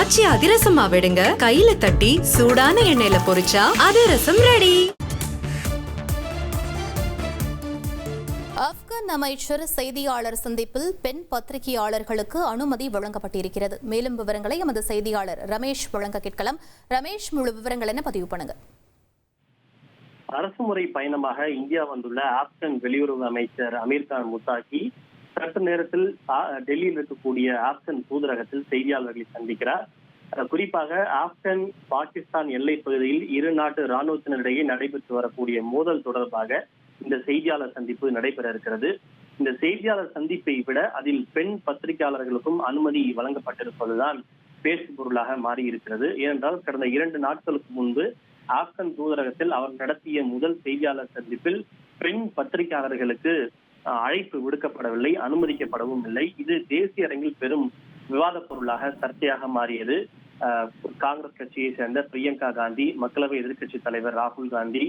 ஆச்சி அதிரசமா விடுங்க, கையில தட்டி சூடான எண்ணெயில பொரிச்சா அதிரசம் ரெடி. ஆப்கான் அமைச்சர் செய்தியாளர் சந்திப்பில் பெண் பத்திரிகையாளர்களுக்கு அனுமதி வழங்கப்பட்டிருக்கிறது. மேலும் விவரங்களை எமது செய்தியாளர் ரமேஷ் வழங்க கேட்கலாம். ரமேஷ், முழு விவரங்கள் என்ன பதிவு பண்ணுங்க. அரசுமுறை பயணமாக இந்தியா வந்துள்ள ஆப்கான் வெளியுறவு அமைச்சர் அமீர்கான் முத்தாகி சற்று நேரத்தில் டெல்லியில் இருக்கக்கூடிய ஆப்கான் தூதரகத்தில் செய்தியாளர்களை சந்திக்கிறார். குறிப்பாக ஆப்கான் பாகிஸ்தான் எல்லை பகுதியில் இரு நாட்டு ராணுவத்தினரிடையே நடைபெற்று வரக்கூடிய மோதல் தொடர்பாக இந்த செய்தியாளர் சந்திப்பு நடைபெற இருக்கிறது. இந்த செய்தியாளர் சந்திப்பை விட அதில் பெண் பத்திரிகையாளர்களுக்கும் அனுமதி வழங்கப்பட்டிருப்பதுதான் பேசு பொருளாக மாறி இருக்கிறது. ஏனென்றால் கடந்த 2 நாட்களுக்கு முன்பு ஆப்கான் தூதரகத்தில் அவர் நடத்திய முதல் செய்தியாளர் சந்திப்பில் பெண் பத்திரிகையாளர்களுக்கு அழைப்பு விடுக்கப்படவில்லை, அனுமதிக்கப்படவும் இல்லை. இது தேசிய அரங்கில் பெரும் விவாத பொருளாக சர்ச்சையாக மாறியது. காங்கிரஸ் கட்சியை சேர்ந்த பிரியங்கா காந்தி, மக்களவை எதிர்க்கட்சி தலைவர் ராகுல் காந்தி,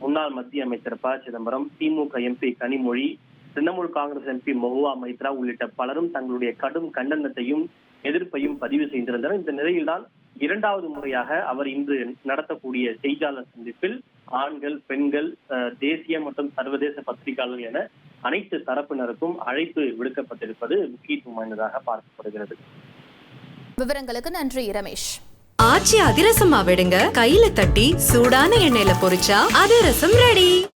முன்னாள் மத்திய அமைச்சர் ப சிதம்பரம், திமுக எம்பி கனிமொழி, திரிணாமுல் காங்கிரஸ் எம்பி மஹுவா மைத்ரா உள்ளிட்ட பலரும் தங்களுடைய கடும் கண்டனத்தையும் எதிர்ப்பையும் பதிவு செய்திருந்தனர். இந்த நிலையில்தான் 2வது முறையாக அவர் இன்று நடத்தக்கூடிய செய்தியாளர் சந்திப்பில் ஆண்கள், பெண்கள், தேசிய மற்றும் சர்வதேச பத்திரிகையாளர்கள் என அனைத்து தரப்பினருக்கும் அழைப்பு விடுக்கப்பட்டிருப்பது முக்கியத்துவம் வாய்ந்ததாக பார்க்கப்படுகிறது. விவரங்களுக்கு நன்றி ரமேஷ். ஆச்சி அதிரசமா விடுங்க, கையில தட்டி சூடான எண்ணெயில பொரிச்சா அதிரசம் ரெடி.